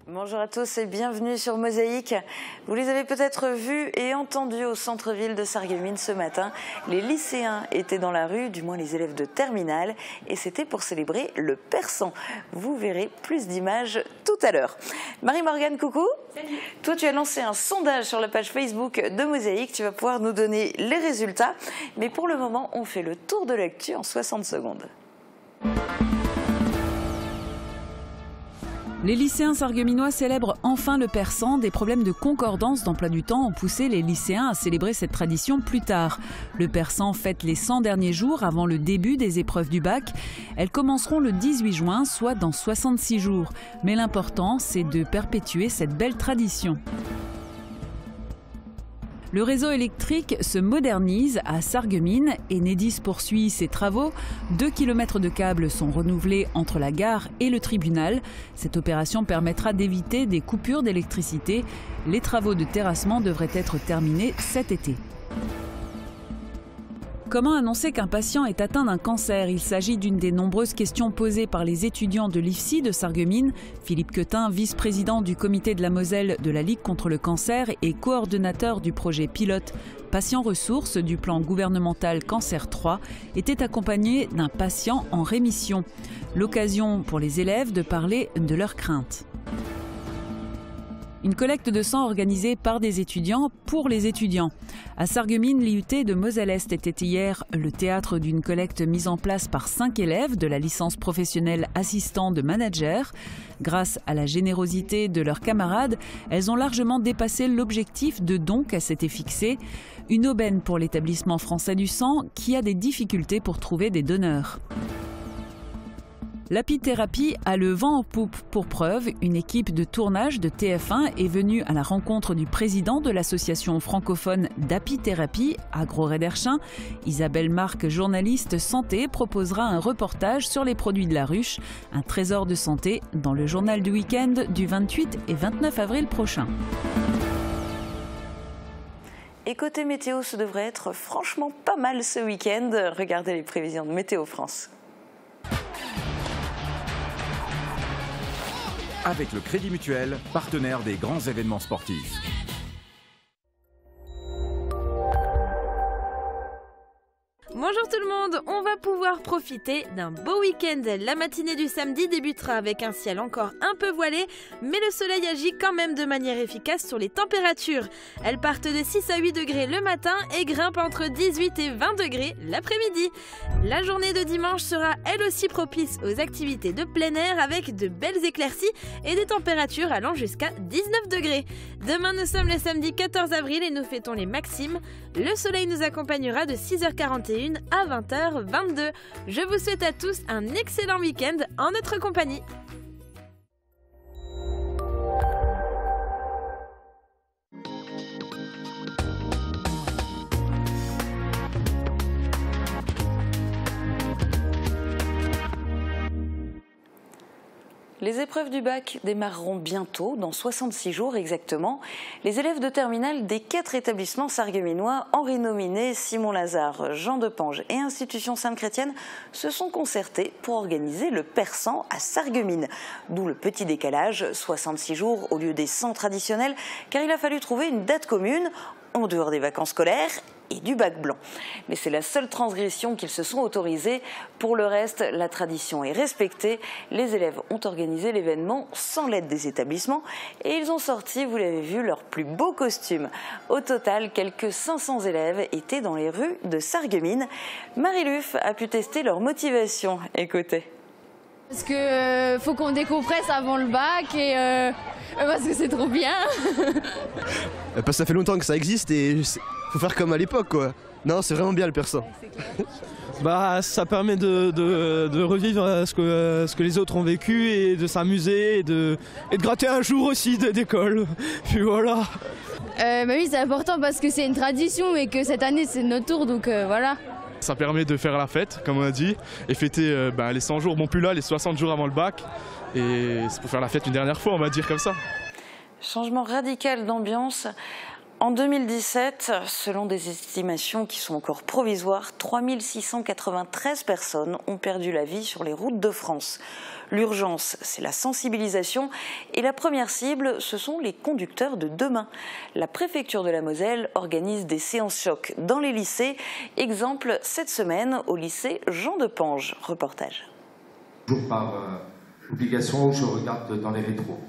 Bonjour à tous et bienvenue sur Mosaïque. Vous les avez peut-être vus et entendus au centre-ville de Sarreguemines ce matin. Les lycéens étaient dans la rue, du moins les élèves de terminale, et c'était pour célébrer le persan. Vous verrez plus d'images tout à l'heure. Marie-Morgane, coucou. Salut. Toi, tu as lancé un sondage sur la page Facebook de Mosaïque. Tu vas pouvoir nous donner les résultats. Mais pour le moment, on fait le tour de l'actu en 60 secondes. Les lycéens sarregueminois célèbrent enfin le persan. Des problèmes de concordance d'emploi du temps ont poussé les lycéens à célébrer cette tradition plus tard. Le persan fête les 100 derniers jours avant le début des épreuves du bac. Elles commenceront le 18 juin, soit dans 66 jours. Mais l'important, c'est de perpétuer cette belle tradition. Le réseau électrique se modernise à Sarreguemines. Enedis poursuit ses travaux. 2 km de câbles sont renouvelés entre la gare et le tribunal. Cette opération permettra d'éviter des coupures d'électricité. Les travaux de terrassement devraient être terminés cet été. Comment annoncer qu'un patient est atteint d'un cancer? Il s'agit d'une des nombreuses questions posées par les étudiants de l'IFSI de Sarreguemines. Philippe Quetin, vice-président du comité de la Moselle de la Ligue contre le cancer et coordonnateur du projet pilote Patient Ressources du plan gouvernemental Cancer 3, était accompagné d'un patient en rémission. L'occasion pour les élèves de parler de leurs craintes. Une collecte de sang organisée par des étudiants pour les étudiants. À Sarreguemines, l'IUT de Moselle-Est était hier le théâtre d'une collecte mise en place par 5 élèves de la licence professionnelle assistant de manager. Grâce à la générosité de leurs camarades, elles ont largement dépassé l'objectif de don qu'elles s'étaient fixé. Une aubaine pour l'établissement français du sang qui a des difficultés pour trouver des donneurs. L'apithérapie a le vent en poupe. Pour preuve, une équipe de tournage de TF1 est venue à la rencontre du président de l'association francophone d'apithérapie, Agro-Rederchin. Isabelle Marc, journaliste santé, proposera un reportage sur les produits de la ruche, un trésor de santé, dans le journal du week-end du 28 et 29 avril prochain. Et côté météo, ce devrait être franchement pas mal ce week-end. Regardez les prévisions de Météo France. Avec le Crédit Mutuel, partenaire des grands événements sportifs. Bonjour tout le monde, on va pouvoir profiter d'un beau week-end. La matinée du samedi débutera avec un ciel encore un peu voilé, mais le soleil agit quand même de manière efficace sur les températures. Elles partent de 6 à 8 degrés le matin et grimpent entre 18 et 20 degrés l'après-midi. La journée de dimanche sera elle aussi propice aux activités de plein air avec de belles éclaircies et des températures allant jusqu'à 19 degrés. Demain nous sommes le samedi 14 avril et nous fêtons les Maximes. Le soleil nous accompagnera de 6h41 à 20h22. Je vous souhaite à tous un excellent week-end en notre compagnie. Les épreuves du bac démarreront bientôt, dans 66 jours exactement. Les élèves de terminale des 4 établissements sarregueminois, Henri Nominé, Simon Lazare, Jean Depange et Institution Sainte-Chrétienne se sont concertés pour organiser le persan à Sarreguemines. D'où le petit décalage, 66 jours au lieu des 100 traditionnels, car il a fallu trouver une date commune en dehors des vacances scolaires et du bac blanc. Mais c'est la seule transgression qu'ils se sont autorisés. Pour le reste, la tradition est respectée. Les élèves ont organisé l'événement sans l'aide des établissements et ils ont sorti, vous l'avez vu, leurs plus beaux costumes. Au total, quelques 500 élèves étaient dans les rues de Sarreguemines. Marie-Luf a pu tester leur motivation. Écoutez. Parce que faut qu'on décompresse avant le bac et parce que c'est trop bien. Parce que ça fait longtemps que ça existe et faut faire comme à l'époque quoi. Non, c'est vraiment bien le persan. Bah, ça permet de revivre ce que les autres ont vécu et de s'amuser et de gratter un jour aussi d'école. Puis voilà. Bah oui, c'est important parce que c'est une tradition et que cette année c'est notre tour, donc voilà. Ça permet de faire la fête, comme on a dit, et fêter les 100 jours, bon plus là, les 60 jours avant le bac. Et c'est pour faire la fête une dernière fois, on va dire comme ça. Changement radical d'ambiance En 2017, selon des estimations qui sont encore provisoires, 3693 personnes ont perdu la vie sur les routes de France. L'urgence, c'est la sensibilisation et la première cible, ce sont les conducteurs de demain. La préfecture de la Moselle organise des séances choc dans les lycées. Exemple cette semaine au lycée Jean de Pange. Reportage. Toujours par obligation, je regarde dans les rétros.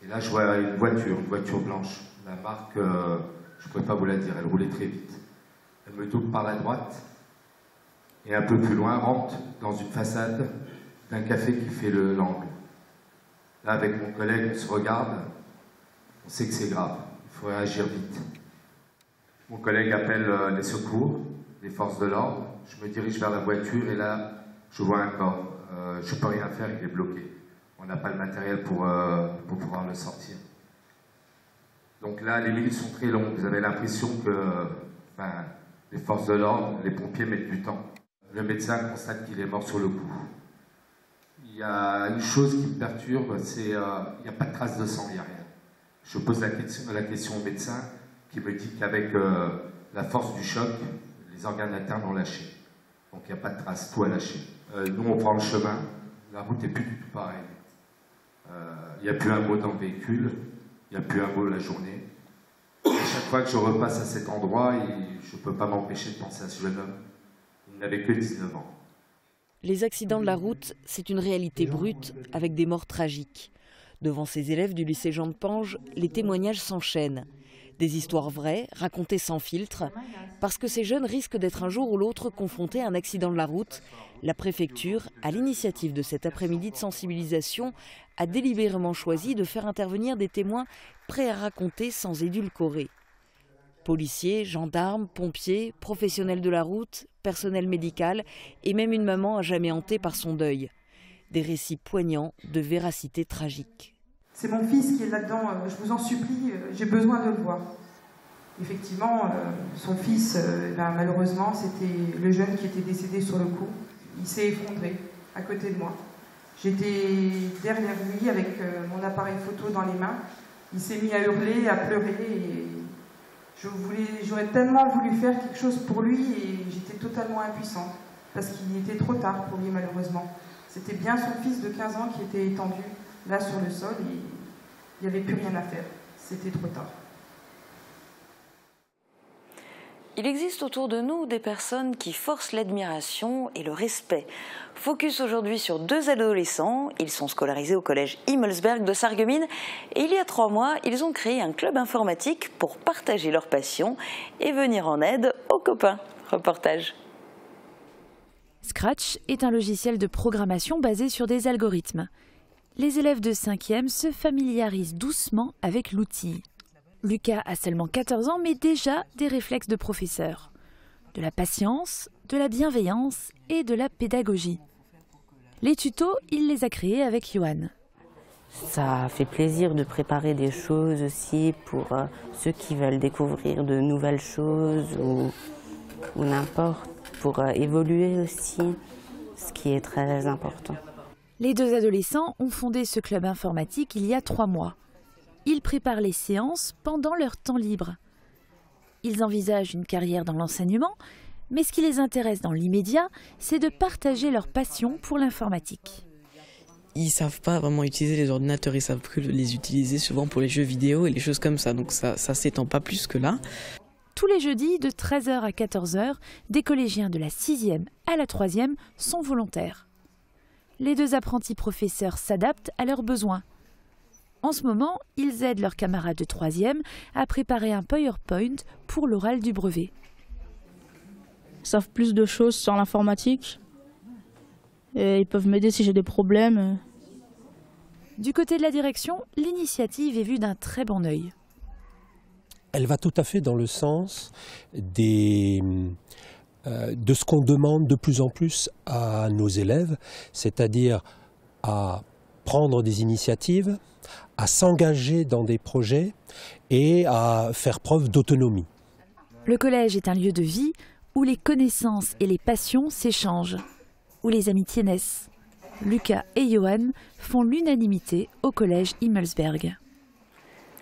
Et là, je vois une voiture blanche. La marque, je ne pourrais pas vous la dire, elle roulait très vite. Elle me double par la droite et un peu plus loin, rentre dans une façade d'un café qui fait l'angle. Là, avec mon collègue, on se regarde, on sait que c'est grave, il faut réagir vite. Mon collègue appelle les secours, les forces de l'ordre, je me dirige vers la voiture et là, je vois un corps. Je ne peux rien faire, il est bloqué. On n'a pas le matériel pour pouvoir le sortir. Donc là, les minutes sont très longues. Vous avez l'impression que les forces de l'ordre, les pompiers mettent du temps. Le médecin constate qu'il est mort sur le coup. Il y a une chose qui me perturbe, c'est qu'il n'y a pas de traces de sang, il n'y a rien. Je pose la question au médecin qui me dit qu'avec la force du choc, les organes internes ont lâché. Donc il n'y a pas de traces, tout a lâché. Nous, on prend le chemin, la route n'est plus du tout pareille. Il n'y a plus un mot dans le véhicule, il n'y a plus un mot la journée. Et chaque fois que je repasse à cet endroit, je ne peux pas m'empêcher de penser à ce jeune homme. Il n'avait que 19 ans. Les accidents de la route, c'est une réalité brute avec des morts tragiques. Devant ces élèves du lycée Jean de Pange, les témoignages s'enchaînent. Des histoires vraies, racontées sans filtre, parce que ces jeunes risquent d'être un jour ou l'autre confrontés à un accident de la route. La préfecture, à l'initiative de cet après-midi de sensibilisation, a délibérément choisi de faire intervenir des témoins prêts à raconter sans édulcorer. Policiers, gendarmes, pompiers, professionnels de la route, personnel médical et même une maman à jamais hantée par son deuil. Des récits poignants de véracité tragique. C'est mon fils qui est là-dedans, je vous en supplie, j'ai besoin de le voir. Effectivement, son fils, malheureusement, c'était le jeune qui était décédé sur le coup. Il s'est effondré à côté de moi. J'étais derrière lui avec mon appareil photo dans les mains. Il s'est mis à hurler, à pleurer. Et j'aurais tellement voulu faire quelque chose pour lui et j'étais totalement impuissante. Parce qu'il était trop tard pour lui, malheureusement. C'était bien son fils de 15 ans qui était étendu là sur le sol et il n'y avait plus rien à faire. C'était trop tard. Il existe autour de nous des personnes qui forcent l'admiration et le respect. Focus aujourd'hui sur 2 adolescents. Ils sont scolarisés au collège Himmelsberg de Sarreguemines. Et il y a 3 mois, ils ont créé un club informatique pour partager leur passion et venir en aide aux copains. Reportage. Scratch est un logiciel de programmation basé sur des algorithmes. Les élèves de 5e se familiarisent doucement avec l'outil. Lucas a seulement 14 ans, mais déjà des réflexes de professeur. De la patience, de la bienveillance et de la pédagogie. Les tutos, il les a créés avec Johan. Ça fait plaisir de préparer des choses aussi pour ceux qui veulent découvrir de nouvelles choses ou n'importe, pour évoluer aussi, ce qui est très important. Les 2 adolescents ont fondé ce club informatique il y a 3 mois. Ils préparent les séances pendant leur temps libre. Ils envisagent une carrière dans l'enseignement, mais ce qui les intéresse dans l'immédiat, c'est de partager leur passion pour l'informatique. Ils ne savent pas vraiment utiliser les ordinateurs, ils savent que les utiliser souvent pour les jeux vidéo et les choses comme ça, donc ça s'étend pas plus que là. Tous les jeudis, de 13h à 14h, des collégiens de la 6e à la 3e sont volontaires. Les 2 apprentis professeurs s'adaptent à leurs besoins. En ce moment, ils aident leurs camarades de 3e à préparer un PowerPoint pour l'oral du brevet. Ils savent plus de choses sur l'informatique et ils peuvent m'aider si j'ai des problèmes. Du côté de la direction, l'initiative est vue d'un très bon œil. Elle va tout à fait dans le sens de ce qu'on demande de plus en plus à nos élèves, c'est-à-dire à prendre des initiatives, à s'engager dans des projets et à faire preuve d'autonomie. Le collège est un lieu de vie où les connaissances et les passions s'échangent, où les amitiés naissent. Lucas et Johan font l'unanimité au collège Himmelsberg.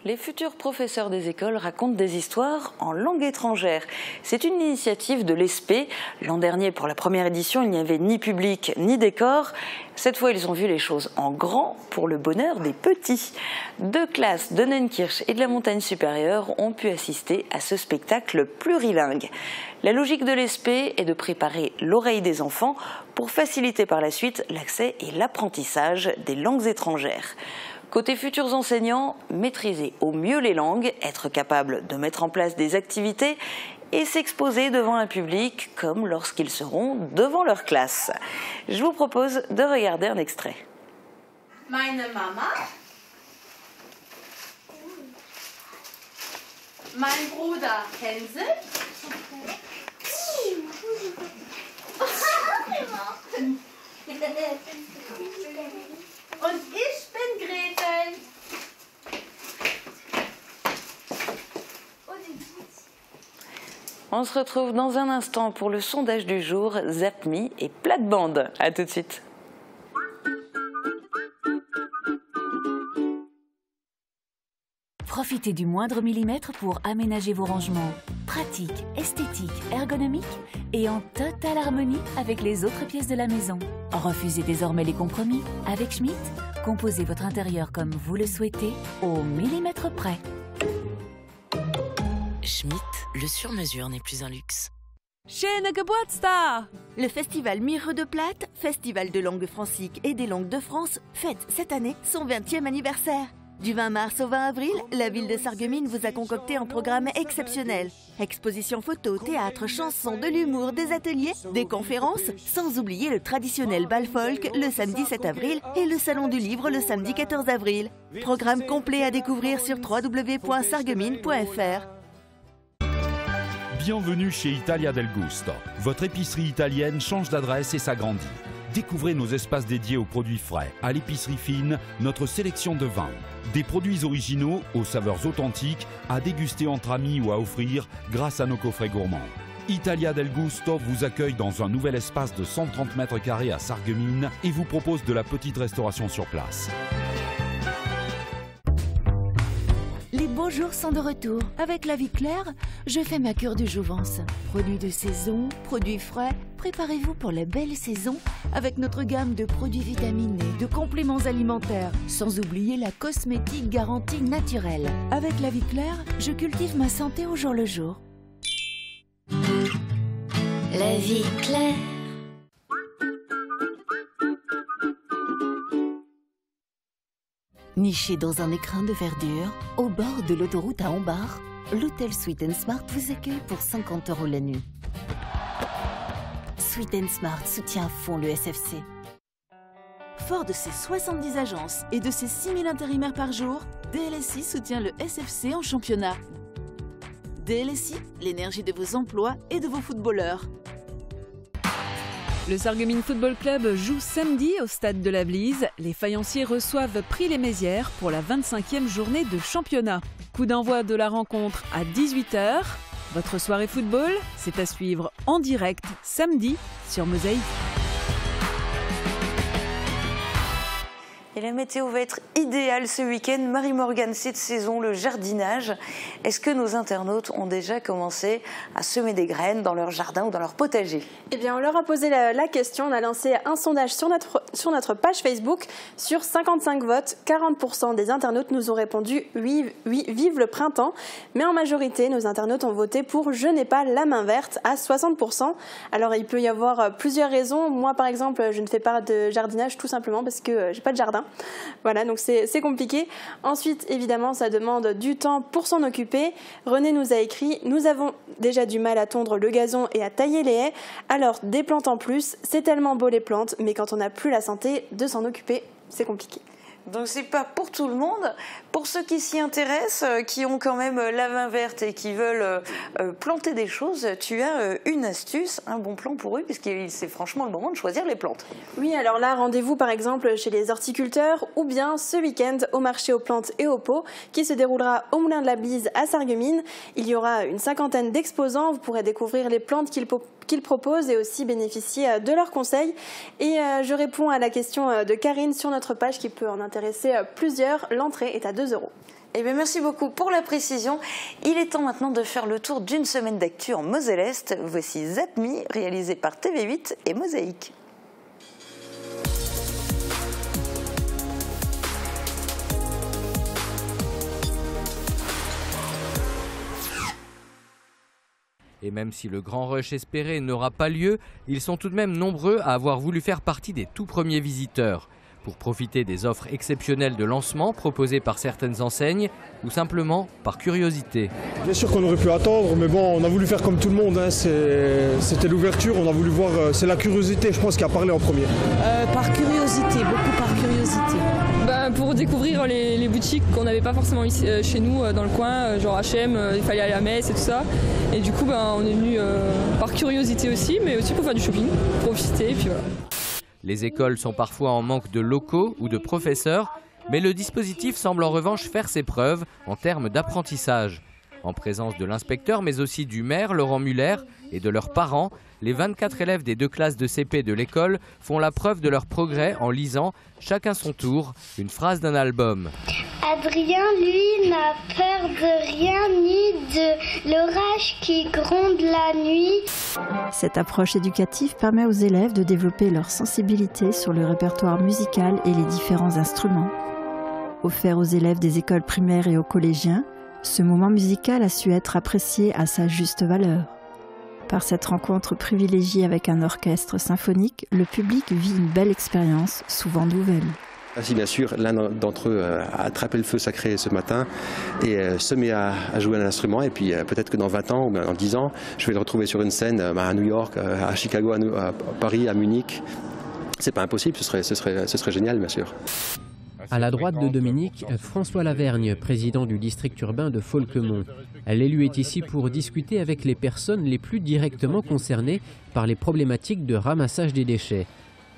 Les futurs professeurs des écoles racontent des histoires en langue étrangère. C'est une initiative de l'ESPE. L'an dernier, pour la première édition, il n'y avait ni public ni décor. Cette fois, ils ont vu les choses en grand pour le bonheur des petits. 2 classes de Neunkirch et de la Montagne Supérieure ont pu assister à ce spectacle plurilingue. La logique de l'ESPE est de préparer l'oreille des enfants pour faciliter par la suite l'accès et l'apprentissage des langues étrangères. Côté futurs enseignants, maîtriser au mieux les langues, être capable de mettre en place des activités et s'exposer devant un public comme lorsqu'ils seront devant leur classe. Je vous propose de regarder un extrait. Meine Mama, mein Bruder Hänsel, und ich bin Gretel. On se retrouve dans un instant pour le sondage du jour, Zap Me et Plate-Bande. A tout de suite. Profitez du moindre millimètre pour aménager vos rangements. Pratique, esthétique, ergonomique et en totale harmonie avec les autres pièces de la maison. Refusez désormais les compromis. Avec Schmitt, composez votre intérieur comme vous le souhaitez, au millimètre près. Schmitt, le sur-mesure n'est plus un luxe. Schöne Geburtstag! Le festival Mire de Plate, festival de langue francique et des langues de France, fête cette année son 20e anniversaire. Du 20 mars au 20 avril, la ville de Sarreguemines vous a concocté un programme exceptionnel. Exposition photo, théâtre, chansons, de l'humour, des ateliers, des conférences, sans oublier le traditionnel bal folk le samedi 7 avril et le salon du livre le samedi 14 avril. Programme complet à découvrir sur www.sarreguemines.fr. Bienvenue chez Italia del Gusto. Votre épicerie italienne change d'adresse et s'agrandit. Découvrez nos espaces dédiés aux produits frais, à l'épicerie fine, notre sélection de vins. Des produits originaux aux saveurs authentiques à déguster entre amis ou à offrir grâce à nos coffrets gourmands. Italia del Gusto vous accueille dans un nouvel espace de 130 mètres carrés à Sarreguemines et vous propose de la petite restauration sur place. Les beaux jours sont de retour. Avec La Vie Claire, je fais ma cure de jouvence. Produits de saison, produits frais, préparez-vous pour la belle saison avec notre gamme de produits vitaminés, de compléments alimentaires, sans oublier la cosmétique garantie naturelle. Avec La Vie Claire, je cultive ma santé au jour le jour. La Vie Claire. Niché dans un écrin de verdure, au bord de l'autoroute à Hombar, l'hôtel Sweet & Smart vous accueille pour 50 € la nuit. Sweet & Smart soutient à fond le SFC. Fort de ses 70 agences et de ses 6000 intérimaires par jour, DLSI soutient le SFC en championnat. DLSI, l'énergie de vos emplois et de vos footballeurs. Le Sarreguemines Football Club joue samedi au stade de la Blise. Les faïenciers reçoivent Prix-les-Mézières pour la 25e journée de championnat. Coup d'envoi de la rencontre à 18 h. Votre soirée football, c'est à suivre en direct samedi sur Mosaïque. Et la météo va être idéale ce week-end. Marie-Morgane, cette saison, le jardinage. Est-ce que nos internautes ont déjà commencé à semer des graines dans leur jardin ou dans leur potager? Eh bien, on leur a posé la question. On a lancé un sondage sur notre page Facebook. Sur 55 votes, 40% des internautes nous ont répondu oui, vive le printemps. Mais en majorité, nos internautes ont voté pour je n'ai pas la main verte à 60%. Alors, il peut y avoir plusieurs raisons. Moi, par exemple, je ne fais pas de jardinage tout simplement parce que j'ai pas de jardin. Voilà, donc c'est compliqué. Ensuite, évidemment, ça demande du temps pour s'en occuper. René nous a écrit « Nous avons déjà du mal à tondre le gazon et à tailler les haies. Alors, des plantes en plus, c'est tellement beau les plantes, mais quand on n'a plus la santé de s'en occuper, c'est compliqué. » Donc c'est pas pour tout le monde. Pour ceux qui s'y intéressent, qui ont quand même la main verte et qui veulent planter des choses, tu as une astuce, un bon plan pour eux, puisque c'est franchement le moment de choisir les plantes. Oui, alors là, rendez-vous par exemple chez les horticulteurs ou bien ce week-end au marché aux plantes et aux pots qui se déroulera au Moulin de la Blise à Sarreguemines. Il y aura une 50aine d'exposants. Vous pourrez découvrir les plantes qu'ils proposent et aussi bénéficier de leurs conseils. Et je réponds à la question de Karine sur notre page qui peut en intéresser plusieurs. L'entrée est à 2 2 €. Eh bien, merci beaucoup pour la précision. Il est temps maintenant de faire le tour d'une semaine d'actu en Moselle-Est. Voici Zapmi, réalisé par TV8 et Mosaïque. Et même si le grand rush espéré n'aura pas lieu, ils sont tout de même nombreux à avoir voulu faire partie des tout premiers visiteurs, pour profiter des offres exceptionnelles de lancement proposées par certaines enseignes, ou simplement par curiosité. Bien sûr qu'on aurait pu attendre, mais bon, on a voulu faire comme tout le monde, hein. C'était l'ouverture, on a voulu voir, c'est la curiosité, je pense, qui a parlé en premier. Par curiosité, beaucoup par curiosité. Pour découvrir les boutiques qu'on n'avait pas forcément ici, chez nous dans le coin, genre H&M, il fallait aller à Metz et tout ça. Et du coup, on est venu par curiosité aussi, mais aussi pour faire du shopping, profiter, et puis voilà. Les écoles sont parfois en manque de locaux ou de professeurs, mais le dispositif semble en revanche faire ses preuves en termes d'apprentissage. En présence de l'inspecteur, mais aussi du maire Laurent Muller et de leurs parents, les 24 élèves des 2 classes de CP de l'école font la preuve de leur progrès en lisant, chacun son tour, une phrase d'un album. Adrien, lui, n'a peur de rien ni de l'orage qui gronde la nuit. Cette approche éducative permet aux élèves de développer leur sensibilité sur le répertoire musical et les différents instruments. Offert aux élèves des écoles primaires et aux collégiens, ce moment musical a su être apprécié à sa juste valeur. Par cette rencontre privilégiée avec un orchestre symphonique, le public vit une belle expérience, souvent nouvelle. Si bien sûr, l'un d'entre eux a attrapé le feu sacré ce matin et se met à jouer un instrument, et puis peut-être que dans 20 ans ou dans 10 ans, je vais le retrouver sur une scène à New York, à Chicago, à Paris, à Munich. C'est pas impossible, ce serait génial bien sûr. À la droite de Dominique, François Lavergne, président du district urbain de Folquemont. L'élu est ici pour discuter avec les personnes les plus directement concernées par les problématiques de ramassage des déchets.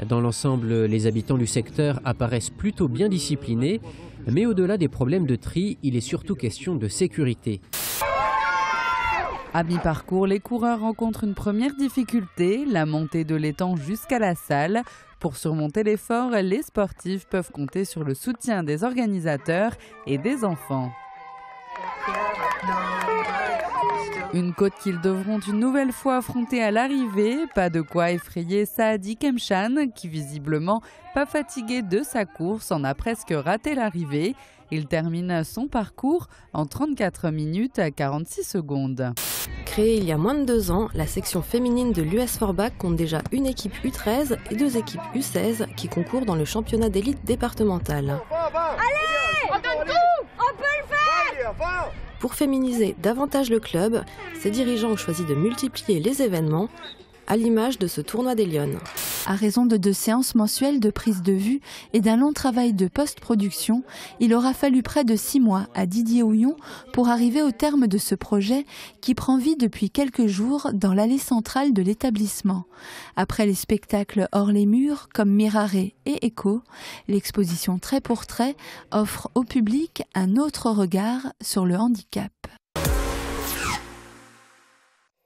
Dans l'ensemble, les habitants du secteur apparaissent plutôt bien disciplinés, mais au-delà des problèmes de tri, il est surtout question de sécurité. À mi-parcours, les coureurs rencontrent une première difficulté, la montée de l'étang jusqu'à la salle. Pour surmonter l'effort, les sportifs peuvent compter sur le soutien des organisateurs et des enfants. Une côte qu'ils devront une nouvelle fois affronter à l'arrivée. Pas de quoi effrayer Saadi Kemchan, qui visiblement, pas fatigué de sa course, en a presque raté l'arrivée. Il termine son parcours en 34 minutes à 46 secondes. Créée il y a moins de 2 ans, la section féminine de l'US Forbach compte déjà une équipe U13 et 2 équipes U16 qui concourent dans le championnat d'élite départemental. Allez, on donne tout, on peut le faire. Pour féminiser davantage le club, ses dirigeants ont choisi de multiplier les événements, à l'image de ce tournoi des Lyonnes. À raison de 2 séances mensuelles de prise de vue et d'un long travail de post-production, il aura fallu près de 6 mois à Didier Houillon pour arriver au terme de ce projet qui prend vie depuis quelques jours dans l'allée centrale de l'établissement. Après les spectacles hors les murs comme Miraré et Echo, l'exposition Trait pour Trait offre au public un autre regard sur le handicap.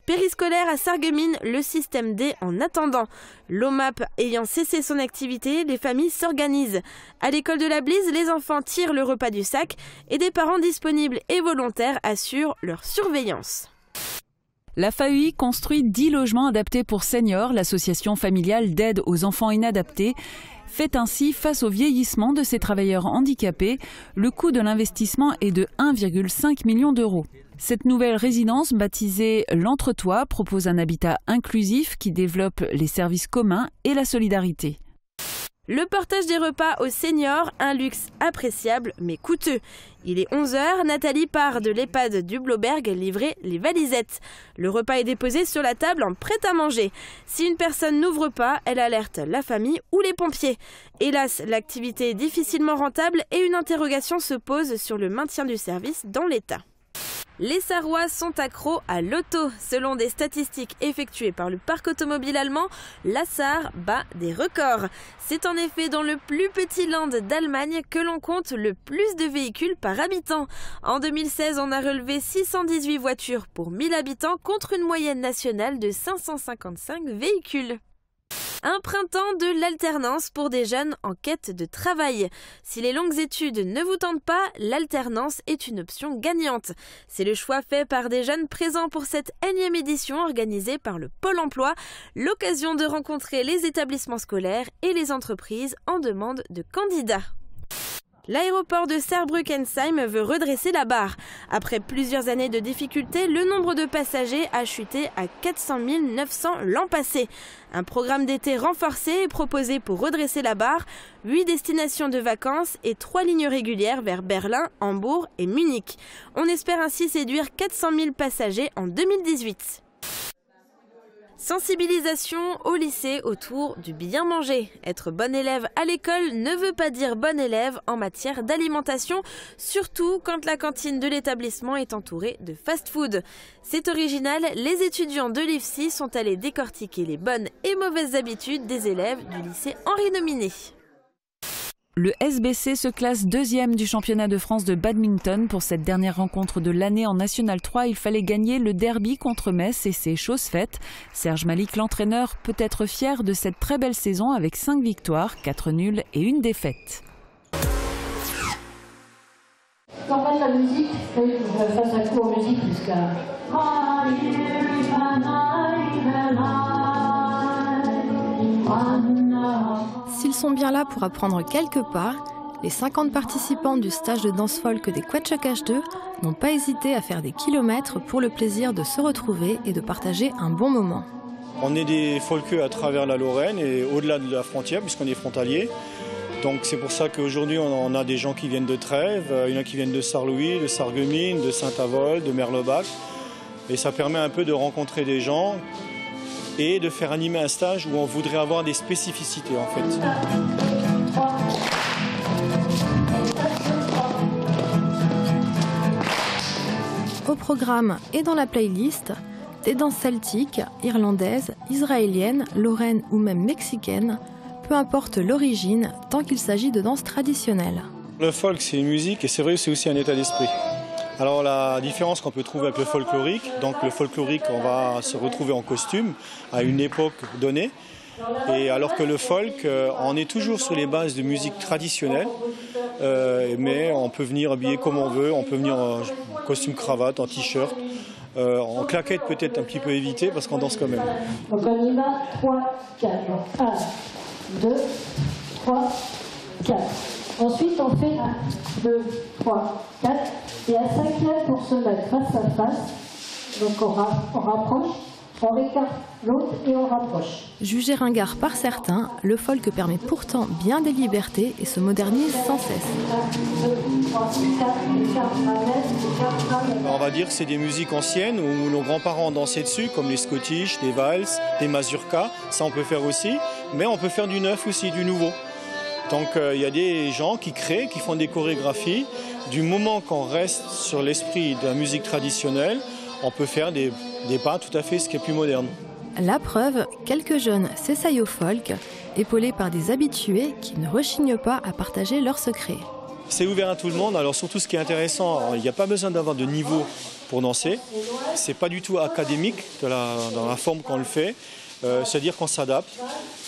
Périscolaire à Sarreguemines, le système D en attendant. L'OMAP ayant cessé son activité, les familles s'organisent. À l'école de la Blise, les enfants tirent le repas du sac et des parents disponibles et volontaires assurent leur surveillance. La FAUI construit 10 logements adaptés pour seniors. L'association familiale d'aide aux enfants inadaptés fait ainsi face au vieillissement de ces travailleurs handicapés. Le coût de l'investissement est de 1,5 million d'euros. Cette nouvelle résidence, baptisée l'Entretoit, propose un habitat inclusif qui développe les services communs et la solidarité. Le partage des repas aux seniors, un luxe appréciable mais coûteux. Il est 11h, Nathalie part de l'EHPAD du Bloberg livrer les valisettes. Le repas est déposé sur la table en prêt-à-manger. Si une personne n'ouvre pas, elle alerte la famille ou les pompiers. Hélas, l'activité est difficilement rentable et une interrogation se pose sur le maintien du service dans l'État. Les Sarrois sont accros à l'auto. Selon des statistiques effectuées par le parc automobile allemand, la Sarre bat des records. C'est en effet dans le plus petit land d'Allemagne que l'on compte le plus de véhicules par habitant. En 2016, on a relevé 618 voitures pour 1000 habitants contre une moyenne nationale de 555 véhicules. Un printemps de l'alternance pour des jeunes en quête de travail. Si les longues études ne vous tentent pas, l'alternance est une option gagnante. C'est le choix fait par des jeunes présents pour cette énième édition organisée par le Pôle emploi, l'occasion de rencontrer les établissements scolaires et les entreprises en demande de candidats. L'aéroport de Saarbrücken-Heim veut redresser la barre. Après plusieurs années de difficultés, le nombre de passagers a chuté à 400 900 l'an passé. Un programme d'été renforcé est proposé pour redresser la barre, 8 destinations de vacances et 3 lignes régulières vers Berlin, Hambourg et Munich. On espère ainsi séduire 400 000 passagers en 2018. Sensibilisation au lycée autour du bien manger. Être bon élève à l'école ne veut pas dire bon élève en matière d'alimentation, surtout quand la cantine de l'établissement est entourée de fast-food. C'est original, les étudiants de l'IFSI sont allés décortiquer les bonnes et mauvaises habitudes des élèves du lycée Henri Nominé. Le SBC se classe 2e du championnat de France de badminton. Pour cette dernière rencontre de l'année en National 3, il fallait gagner le derby contre Metz et c'est chose faite. Serge Malik, l'entraîneur, peut être fier de cette très belle saison avec 5 victoires, 4 nuls et 1 défaite. Quand on passe la musique, il faut que je fasse un coup en musique jusqu'à... S'ils sont bien là pour apprendre quelque part, les 50 participants du stage de danse folk des Quetchakash 2 n'ont pas hésité à faire des kilomètres pour le plaisir de se retrouver et de partager un bon moment. On est des folkeux à travers la Lorraine et au-delà de la frontière puisqu'on est frontalier. Donc c'est pour ça qu'aujourd'hui on a des gens qui viennent de Trèves, il y en a qui viennent de Sarrelouis, de Sarreguemines, de Saint-Avold, de Merlebach. Et ça permet un peu de rencontrer des gens et de faire animer un stage où on voudrait avoir des spécificités en fait. Au programme et dans la playlist, des danses celtiques, irlandaises, israéliennes, lorraines ou même mexicaines, peu importe l'origine, tant qu'il s'agit de danses traditionnelles. Le folk c'est une musique et c'est vrai c'est aussi un état d'esprit. Alors la différence qu'on peut trouver avec le folklorique, donc le folklorique on va se retrouver en costume à une époque donnée, et alors que le folk on est toujours sur les bases de musique traditionnelle, mais on peut venir habillé comme on veut, on peut venir en costume cravate, en t-shirt, en claquette peut-être un petit peu évité parce qu'on danse quand même. Donc on y va, 3, 4, 1, 2, 3, 4. Ensuite on fait 1, 2, 3, 4. Et à 5e pour se mettre face à face, donc on rapproche, on écarte l'autre et on rapproche. Jugé ringard par certains, le folk permet pourtant bien des libertés et se modernise sans cesse. 1, 2, 3, 4, on va dire que c'est des musiques anciennes où nos grands-parents dansaient dessus, comme les Scottish, des valses, des mazurkas, ça on peut faire aussi, mais on peut faire du neuf aussi, du nouveau. Donc il y a des gens qui créent, qui font des chorégraphies. Du moment qu'on reste sur l'esprit de la musique traditionnelle, on peut faire des pas tout à fait ce qui est plus moderne. La preuve, quelques jeunes s'essayent au folk, épaulés par des habitués qui ne rechignent pas à partager leurs secrets. C'est ouvert à tout le monde, alors surtout ce qui est intéressant, il n'y a pas besoin d'avoir de niveau pour danser. C'est pas du tout académique dans la forme qu'on le fait, c'est-à-dire qu'on s'adapte.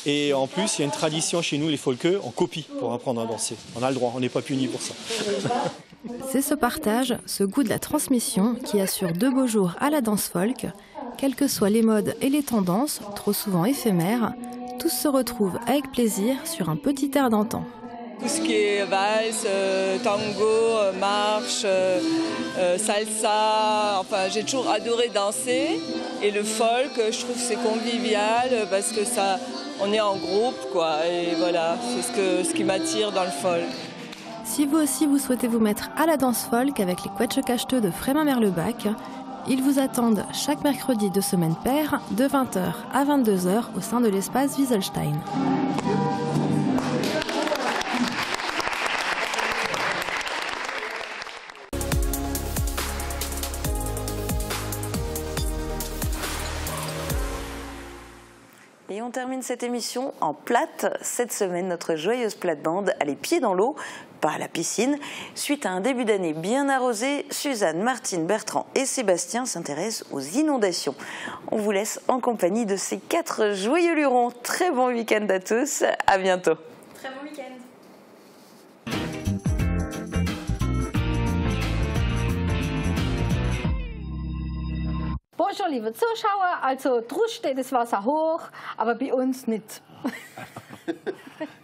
Et en plus, il y a une tradition chez nous, les folkeux, on copie pour apprendre à danser. On a le droit, on n'est pas puni pour ça. C'est ce partage, ce goût de la transmission qui assure de beaux jours à la danse folk. Quels que soient les modes et les tendances, trop souvent éphémères, tous se retrouvent avec plaisir sur un petit air d'antan. Tout ce qui est valse, tango, marche, salsa, enfin j'ai toujours adoré danser. Et le folk, je trouve que c'est convivial parce que ça, on est en groupe quoi. Et voilà, c'est ce qui m'attire dans le folk. Si vous aussi vous souhaitez vous mettre à la danse folk avec les Quetchakash 2 de Frémin-Merlebach, ils vous attendent chaque mercredi de semaine paire de 20h à 22h au sein de l'espace Wieselstein. Et on termine cette émission en plate. Cette semaine, notre joyeuse plate-bande a les pieds dans l'eau, pas à la piscine. Suite à un début d'année bien arrosé, Suzanne, Martine, Bertrand et Sébastien s'intéressent aux inondations. On vous laisse en compagnie de ces 4 joyeux lurons. Très bon week-end à tous, à bientôt. Très bon week-end. Bonjour, liebe Zuschauer. Also, draußen steht das Wasser hoch, aber bei uns nicht.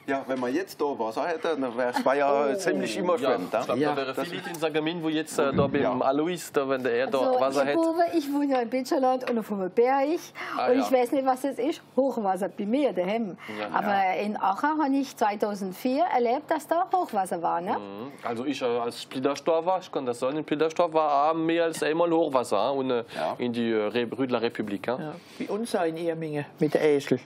Ja, wenn man jetzt da Wasser hätte, dann wäre es ja ziemlich überschwemmt. Ja, ich glaube, da wäre viel in Saargemien, wo jetzt da beim Alois, da, wenn der dort Wasser hätte. Ich wohne ja in Bitschland und auf dem Berg. Und ich weiß nicht, was das ist. Hochwasser bei mir daheim. Aber in Aachen habe ich 2004 erlebt, dass da Hochwasser war. Ne? Also ich als Splitterstorf war, ich kann das sagen, in Splitterstorf war mehr als einmal Hochwasser und in die Rüdler Republik. Ja. Bei uns auch in Irmingen mit der Esel.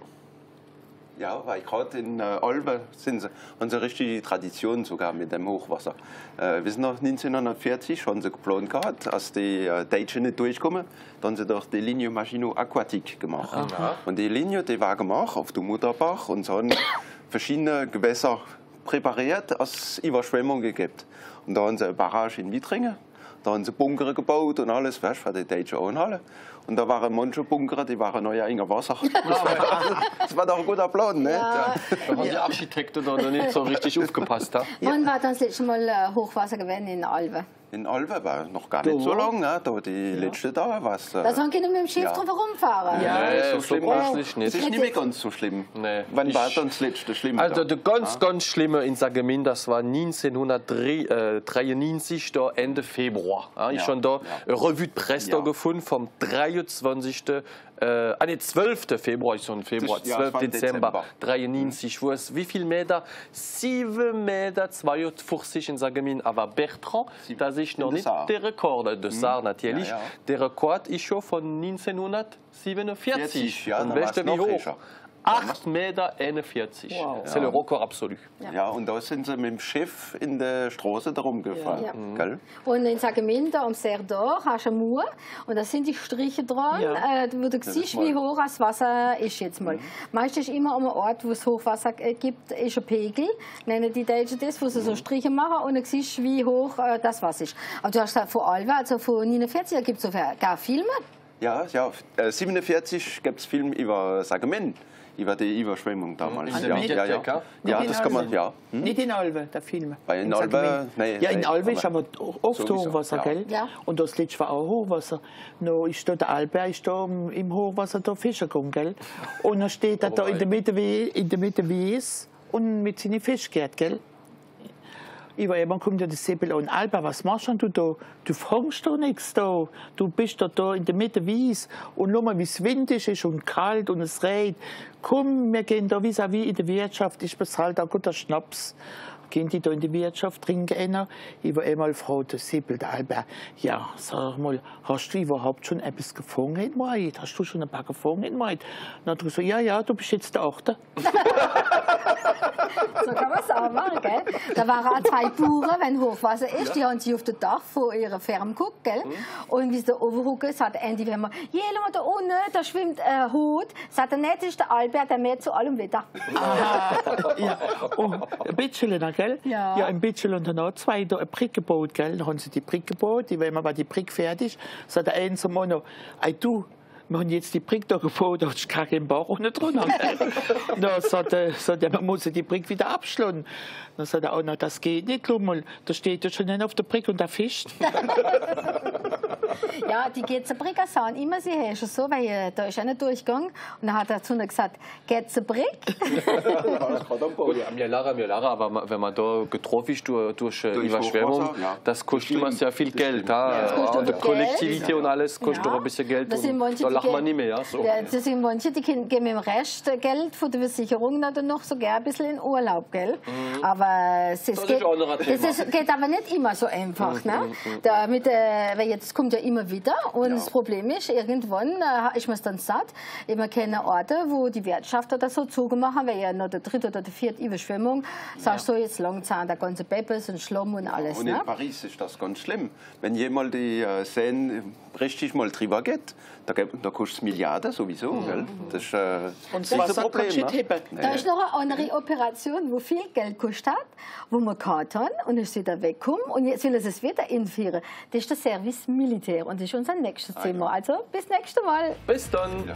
Ja, weil gerade in Olbe haben sie eine richtige Tradition sogar mit dem Hochwasser. Wir sind noch 1940 haben sie geplant gehabt, als die Deutschen nicht durchkommen, dann haben sie doch die Linie Maginot Aquatique gemacht. Aha. Und die Linie, die war gemacht auf dem Mutterbach und so haben verschiedene Gewässer präpariert, als es Überschwemmung gegeben. Und da haben sie eine Barrage in Wittringen, da haben sie Bunker gebaut und alles, weißt du, für die Deutschen anhalten. Und da waren manche Bunker, die waren noch ja in Wasser. Das war doch ein guter Plan, ne? Ja. Da haben die Architekten da noch nicht so richtig aufgepasst. Wann war das letzte Mal Hochwasser gewesen in Albe? In Albe war noch gar nicht so lang, ne? Da die letzte da was. Da sollen Kinder mit dem Schiff drauf herumfahren. Ja, so schlimm war es nicht. Es ist nicht mehr ganz so schlimm. Nee. Wann war dann das letzte Schlimme? Also das ganz Schlimme in Saargemien, das war 1993, da Ende Februar. Ich habe schon da eine Revue de Presse da gefunden vom 23. 12. Februar, ich schon Februar, 12. Dezember 93, wo es wie viel Meter? 7,42 Meter in Saargemien, aber Bertrand, das ist noch nicht der Rekord, der Saar natürlich. Der Rekord ist schon von 1947. Und weißt du wie hoch? 8,41 Meter. Wow. C'est le record absolu. Ja, und da sind sie mit dem Schiff in der Straße darum gefahren. Ja. Und in Saargemien, da am Serdor, hast du eine Mauer und da sind die Striche dran, wo du siehst, wie hoch das Wasser ist jetzt mal. Meistens ist immer an einem Ort, wo es Hochwasser gibt, ist ein Pegel, nennen die Deutschen das, wo sie so Striche machen und dann siehst du, wie hoch das Wasser ist. Aber du hast gesagt, von Alba, also von 49, da gibt es sogar gar Filme. Ja, 1947 gibt es Filme über Saargemien. Über die Überschwemmung damals. Ja, das kann man, Nicht in Albe, der Film. In Albe? Nein. Ja, in Albe ist aber oft Hochwasser, gell? Ja. Und das letzte war auch Hochwasser. No, ist da der Albe, ist da im Hochwasser da Fischer gekommen, gell? Und dann steht er da in der Mitte Wies und mit seinen Fischgärten, gell? Über jemand kommt ja das Säbel an. Alba, was machst du da? Du fängst doch nichts da. Du bist da in der Mitte Wies. Und schau mal, wie es windig ist und kalt und es regnet. Komm, wir gehen da vis-à-vis in der Wirtschaft. Ich bezahle da guter Schnaps. Gehen die da in die Wirtschaft, trinken einer. Ich war einmal gefragt, der Säbel, der Alba. Ja, sag mal, hast du überhaupt schon etwas gefangen in Maid? Hast du schon ein paar gefangen in Maid? Dann hat er gesagt, ja, du bist jetzt der Achte. So kann man es auch machen, gell? Da waren auch 2 Bauern, wenn Hochwasser ist, die haben sich auf das Dach von ihrer Farm geguckt, gell? Und wie sie da oben gucken, sagt Andy, wenn man, schau mal da unten, da schwimmt ein Hut, sagt er, nicht, das ist der Albert, der mäht zu allem Wetter. Ja, und ein bisschen, gell? Ja, in Bitschland haben auch 2 da eine Brücke gebaut, gell? Dann haben sie die Brücke gebaut, wenn man die Brücke fertig ist, sagt der eine zum anderen, ey du, wir haben jetzt die Brücke da gebaut, da ist gar kein Bauch unten drunter. Dann sagt er, man muss die Brücke wieder abschlagen. Dann sagt er auch noch, das geht nicht, mal, da steht ja schon einer auf der Brücke und der fischt. Ja, die geht zur Brücke sagen immer, sie haben schon so, weil da ist einer durchgegangen und dann hat er zu ihnen gesagt, geht zur Brücke? Mir Lara, aber wenn man da getroffen ist durch Überschwemmung, das kostet immer sehr viel Geld. Und die Kollektivität und alles kostet doch ein bisschen Geld. Da lacht man nicht mehr. Ja, so. Das sind manche, die gehen mit dem Restgeld von der Versicherung dann noch sogar ein bisschen in Urlaub, gell? Aber es geht aber nicht immer so einfach. Ne? Weil jetzt kommt ja immer wieder. Und das Problem ist, irgendwann ist man es dann satt. Immer keine Orte, wo die Wirtschaft oder so zugemacht, weil ja noch der dritte oder der vierte Überschwemmung, sagst du, jetzt langsam der ganze Peppes und Schlamm und alles. Und in Paris ist das ganz schlimm. Wenn jemand die Seine richtig mal drüber geht, da kostet es Milliarden sowieso. Gell? Das ist ein Problem. Da ist noch eine andere Operation, wo viel Geld kostet hat, wo man gehabt hat und ist wieder weggekommen und jetzt will es wieder einführen. Das ist der Service Militär und das ist unser nächstes Thema. Also bis nächstes Mal. Bis dann. Ja.